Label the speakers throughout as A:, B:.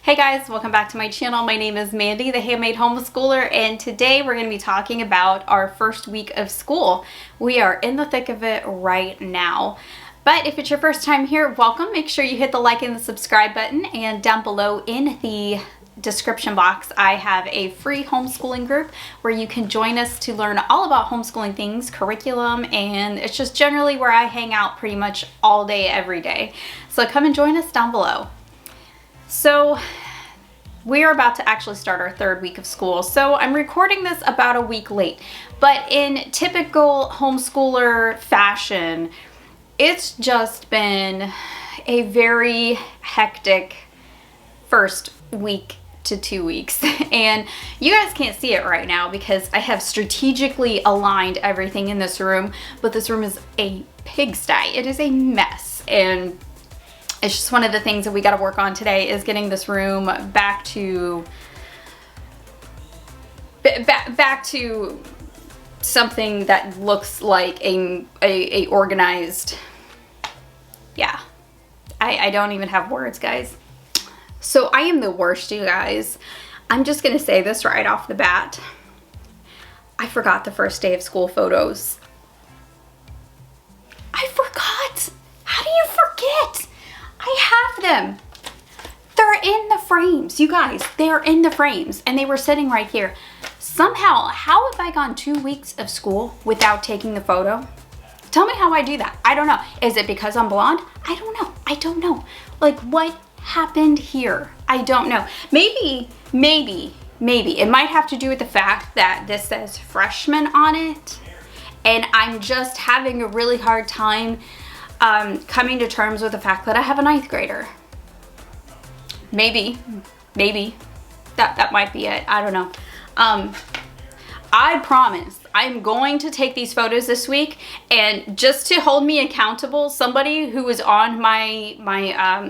A: Hey guys, welcome back to my channel. My name is Mandy, the handmade homeschooler, and today we're going to be talking about our first week of school. We are in the thick of it right now. But if it's your first time here, welcome. Make sure you hit the like and the subscribe button, and down below in the description box I have a free homeschooling group where you can join us to learn all about homeschooling things, curriculum, and it's just generally where I hang out pretty much all day every day. So come and join us down below. So we are about to actually start our third week of school. So I'm recording this about a week late, but in typical homeschooler fashion, it's just been a very hectic first week to 2 weeks. And you guys can't see it right now because I have strategically aligned everything in this room, but this room is a pigsty. It is a mess, and it's just one of the things that we got to work on today is getting this room back to something that looks like a organized, yeah. I don't even have words, guys. So I am the worst, you guys. I'm just gonna say this right off the bat. I forgot the first day of school photos. I forgot. How do you forget? I have them. They're in the frames, you guys. They're in the frames, and they were sitting right here. Somehow, how have I gone 2 weeks of school without taking the photo? Tell me how I do that. I don't know. Is it because I'm blonde? I don't know. I don't know. Like, what happened here? I don't know. Maybe it might have to do with the fact that this says freshman on it, and I'm just having a really hard time coming to terms with the fact that I have a 9th grader. Maybe that might be it. I don't know. I promise I'm going to take these photos this week, and just to hold me accountable, somebody who is on my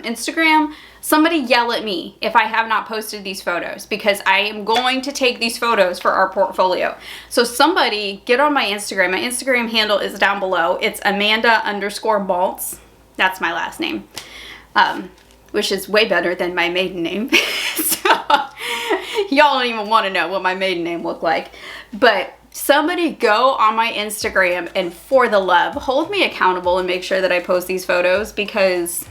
A: Instagram, somebody yell at me if I have not posted these photos, because I am going to take these photos for our portfolio. So somebody get on my Instagram. My Instagram handle is down below. It's Amanda_Maltz. That's my last name, which is way better than my maiden name. So y'all don't even want to know what my maiden name looked like. But somebody go on my Instagram and, for the love, hold me accountable and make sure that I post these photos, because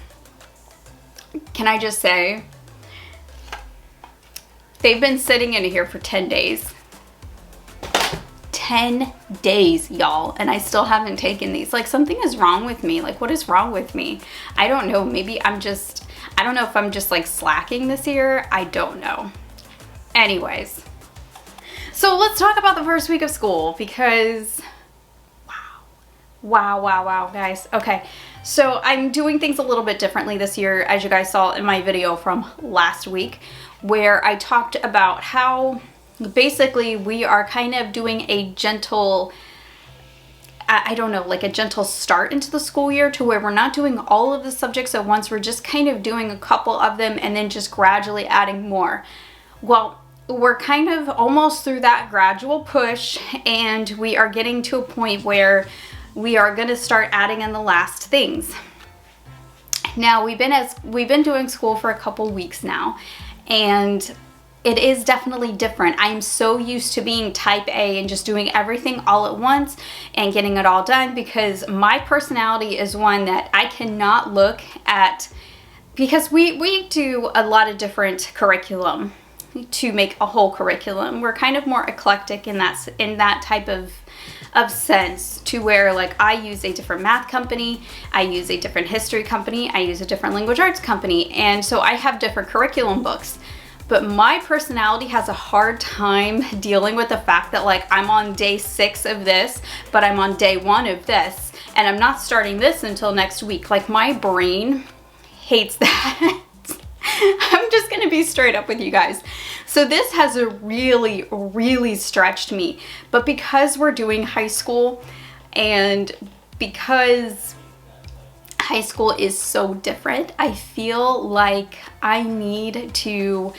A: can I just say, they've been sitting in here for 10 days. 10 days, y'all, and I still haven't taken these. Like, something is wrong with me. Like, what is wrong with me? I don't know. Maybe I don't know if I'm just like slacking this year. I don't know. Anyways, so let's talk about the first week of school, because wow, guys. Okay, so I'm doing things a little bit differently this year, as you guys saw in my video from last week, where I talked about how basically we are kind of doing a gentle, I don't know, like a gentle start into the school year, to where we're not doing all of the subjects at once. We're just kind of doing a couple of them and then just gradually adding more. Well, we're kind of almost through that gradual push, and we are getting to a point where we are going to start adding in the last things. Now, we've been doing school for a couple weeks now, and it is definitely different. I'm so used to being type A and just doing everything all at once and getting it all done, because my personality is one that I cannot look at, because we do a lot of different curriculum to make a whole curriculum. We're kind of more eclectic in that type of sense, to where, like, I use a different math company, I use a different history company, I use a different language arts company, and so I have different curriculum books. But my personality has a hard time dealing with the fact that, like, I'm on day 6 of this, but I'm on day 1 of this, and I'm not starting this until next week. Like, my brain hates that. I'm just gonna be straight up with you guys. So this has really stretched me. But because we're doing high school, and because high school is so different, I feel like I need to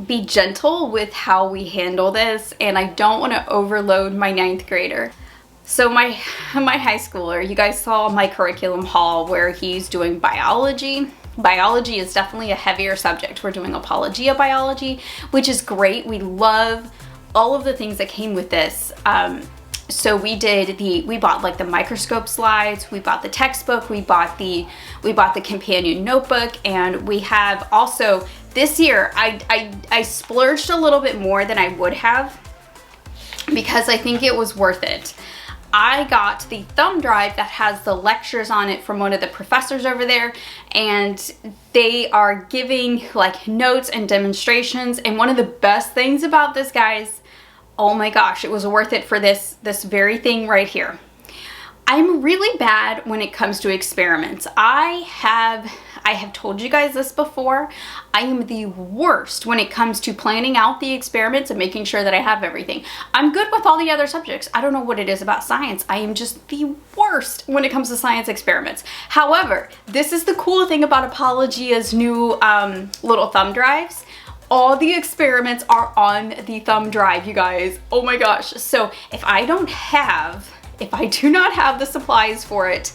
A: be gentle with how we handle this, and I don't want to overload my 9th grader. So my high schooler, you guys saw my curriculum haul where he's doing biology, Biology is definitely a heavier subject. We're doing Apologia Biology, which is great. We love all of the things that came with this. So we bought like the microscope slides, we bought the textbook, we bought the companion notebook, and we have also, this year, I splurged a little bit more than I would have because I think it was worth it. I got the thumb drive that has the lectures on it from one of the professors over there, and they are giving like notes and demonstrations. And one of the best things about this, guys, oh my gosh, it was worth it for this very thing right here. I'm really bad when it comes to experiments. I have told you guys this before. I am the worst when it comes to planning out the experiments and making sure that I have everything. I'm good with all the other subjects. I don't know what it is about science. I am just the worst when it comes to science experiments. However, this is the cool thing about Apologia's new little thumb drives. All the experiments are on the thumb drive, you guys. Oh my gosh. So if I do not have the supplies for it,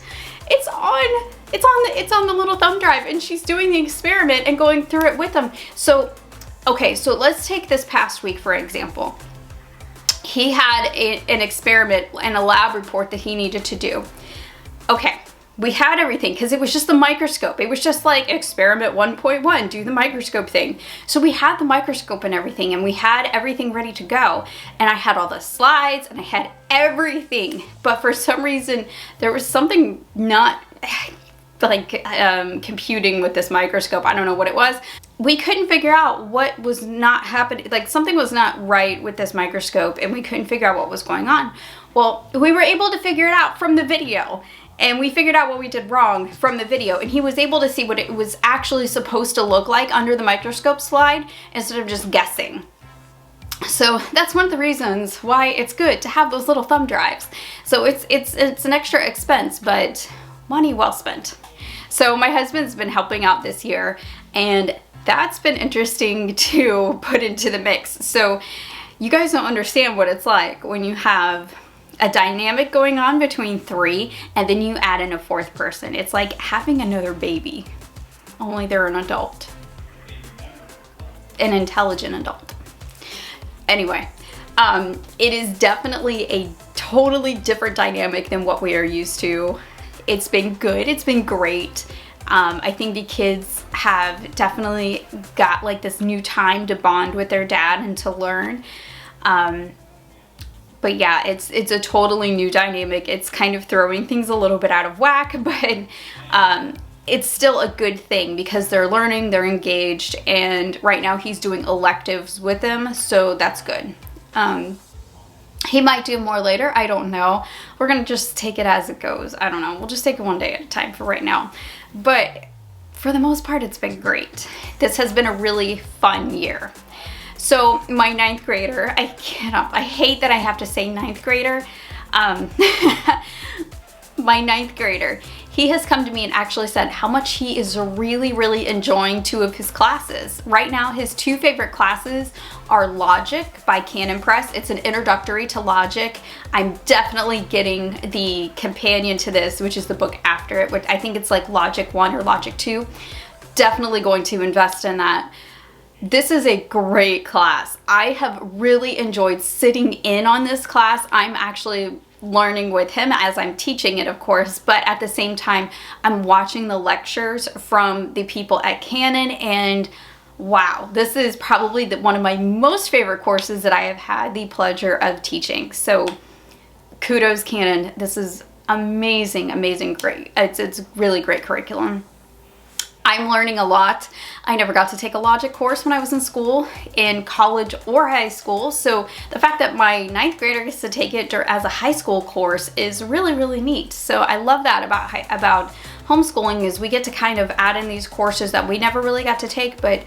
A: it's on the little thumb drive, and she's doing the experiment and going through it with them. So, okay, so let's take this past week, for example. He had an experiment and a lab report that he needed to do. Okay, we had everything because it was just the microscope. It was just like experiment 1.1, do the microscope thing. So we had the microscope and everything, and we had everything ready to go. And I had all the slides and I had everything. But for some reason, there was something not like computing with this microscope. I don't know what it was. We couldn't figure out what was not happening. Like something was not right with this microscope, and we couldn't figure out what was going on. Well, we were able to figure it out from the video. And we figured out what we did wrong from the video, and he was able to see what it was actually supposed to look like under the microscope slide instead of just guessing. So that's one of the reasons why it's good to have those little thumb drives. So it's an extra expense, but money well spent. So my husband's been helping out this year, and that's been interesting to put into the mix. So you guys don't understand what it's like when you have a dynamic going on between three, and then you add in a fourth person. It's like having another baby, only they're an adult, an intelligent adult. Anyway, it is definitely a totally different dynamic than what we are used to. It's been good, it's been great. I think the kids have definitely got like this new time to bond with their dad and to learn. But yeah, it's a totally new dynamic. It's kind of throwing things a little bit out of whack, but it's still a good thing because they're learning, they're engaged, and right now he's doing electives with them, so that's good. He might do more later, I don't know. We're gonna just take it as it goes. I don't know, we'll just take it one day at a time for right now. But for the most part, it's been great. This has been a really fun year. So my 9th grader, I hate that I have to say 9th grader. My 9th grader, he has come to me and actually said how much he is really, really enjoying 2 of his classes. Right now, his 2 favorite classes are Logic by Canon Press. It's an introductory to Logic. I'm definitely getting the companion to this, which is the book after it, which I think it's like Logic 1 or Logic 2. Definitely going to invest in that. This is a great class. I have really enjoyed sitting in on this class. I'm actually learning with him as I'm teaching it, of course, but at the same time, I'm watching the lectures from the people at Canon, and wow, this is probably one of my most favorite courses that I have had the pleasure of teaching. So kudos, Canon. This is amazing, amazing, great. It's really great curriculum. I'm learning a lot. I never got to take a logic course when I was in school, in college or high school. So the fact that my 9th grader gets to take it as a high school course is really, really neat. So I love that about homeschooling, is we get to kind of add in these courses that we never really got to take, but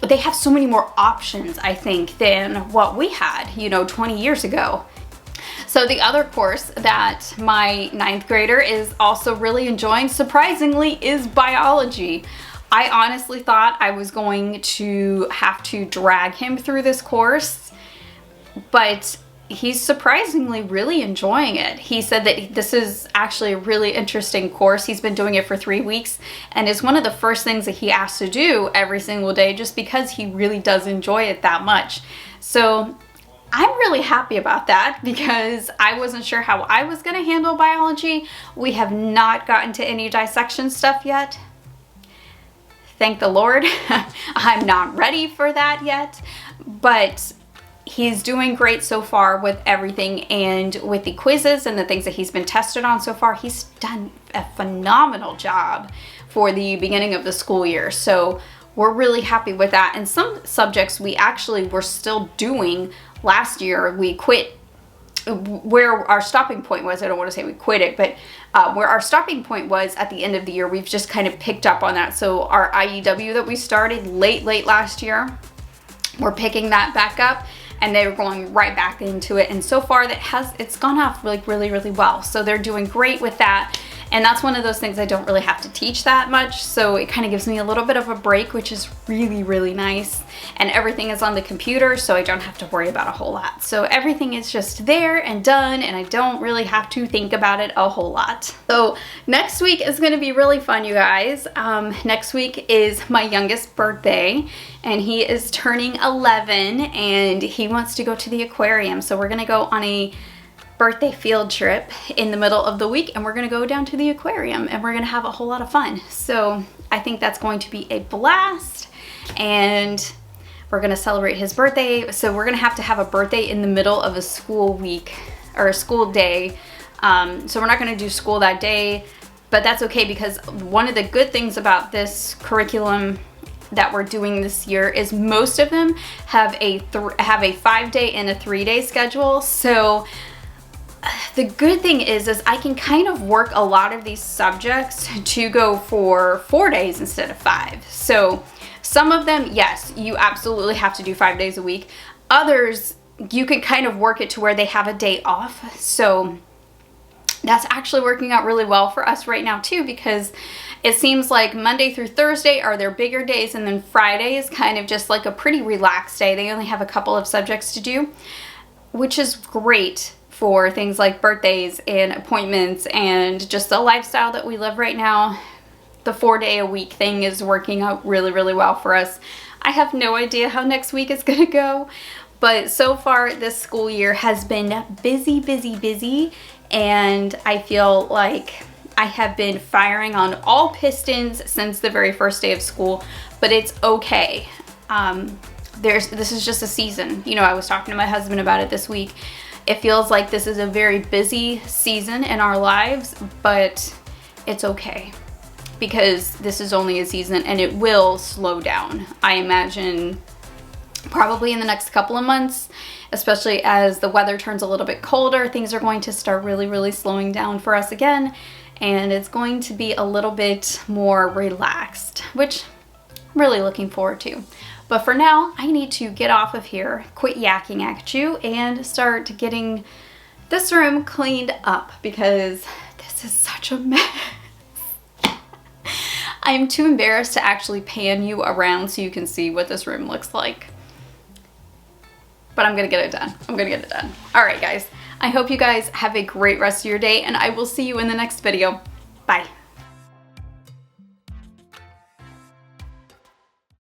A: they have so many more options, I think, than what we had, 20 years ago. So the other course that my 9th grader is also really enjoying, surprisingly, is biology. I honestly thought I was going to have to drag him through this course, but he's surprisingly really enjoying it. He said that this is actually a really interesting course. He's been doing it for 3 weeks, and it's one of the first things that he has to do every single day just because he really does enjoy it that much. So I'm really happy about that because I wasn't sure how I was going to handle biology. We have not gotten to any dissection stuff yet. Thank the Lord. I'm not ready for that yet, but he's doing great so far with everything, and with the quizzes and the things that he's been tested on so far, he's done a phenomenal job for the beginning of the school year. So we're really happy with that. And some subjects we actually were still doing last year. We quit where our stopping point was. I don't want to say we quit it, but where our stopping point was at the end of the year, we've just kind of picked up on that. So our IEW that we started late last year, we're picking that back up, and they were going right back into it. And so far it's gone off like really well. So they're doing great with that. And that's one of those things I don't really have to teach that much. So it kind of gives me a little bit of a break, which is really nice. And everything is on the computer, so I don't have to worry about a whole lot. So everything is just there and done, and I don't really have to think about it a whole lot. So next week is gonna be really fun, you guys. Next week is my youngest birthday, and he is turning 11, and he wants to go to the aquarium. So we're gonna go on a birthday field trip in the middle of the week, and we're gonna go down to the aquarium, and we're gonna have a whole lot of fun. So I think that's going to be a blast, and we're gonna celebrate his birthday. So we're gonna have to have a birthday in the middle of a school week or a school day. So we're not gonna do school that day, but that's okay, because one of the good things about this curriculum that we're doing this year is most of them have a 5-day and a 3-day schedule. So the good thing is I can kind of work a lot of these subjects to go for 4 days instead of 5. So some of them, yes, you absolutely have to do 5 days a week. Others, you can kind of work it to where they have a day off. So that's actually working out really well for us right now too, because it seems like Monday through Thursday are their bigger days, and then Friday is kind of just like a pretty relaxed day. They only have a couple of subjects to do, which is great for things like birthdays and appointments and just the lifestyle that we live right now. The 4-day-a-week thing is working out really well for us. I have no idea how next week is gonna go, but so far this school year has been busy, and I feel like I have been firing on all pistons since the very first day of school, but it's okay. This is just a season. You know, I was talking to my husband about it this week. It feels like this is a very busy season in our lives, but it's okay, because this is only a season and it will slow down. I imagine probably in the next couple of months, especially as the weather turns a little bit colder, things are going to start really slowing down for us again, and it's going to be a little bit more relaxed, which I'm really looking forward to. But for now, I need to get off of here, quit yakking at you, and start getting this room cleaned up, because this is such a mess. I'm too embarrassed to actually pan you around so you can see what this room looks like. But I'm gonna get it done. All right, guys. I hope you guys have a great rest of your day, and I will see you in the next video. Bye.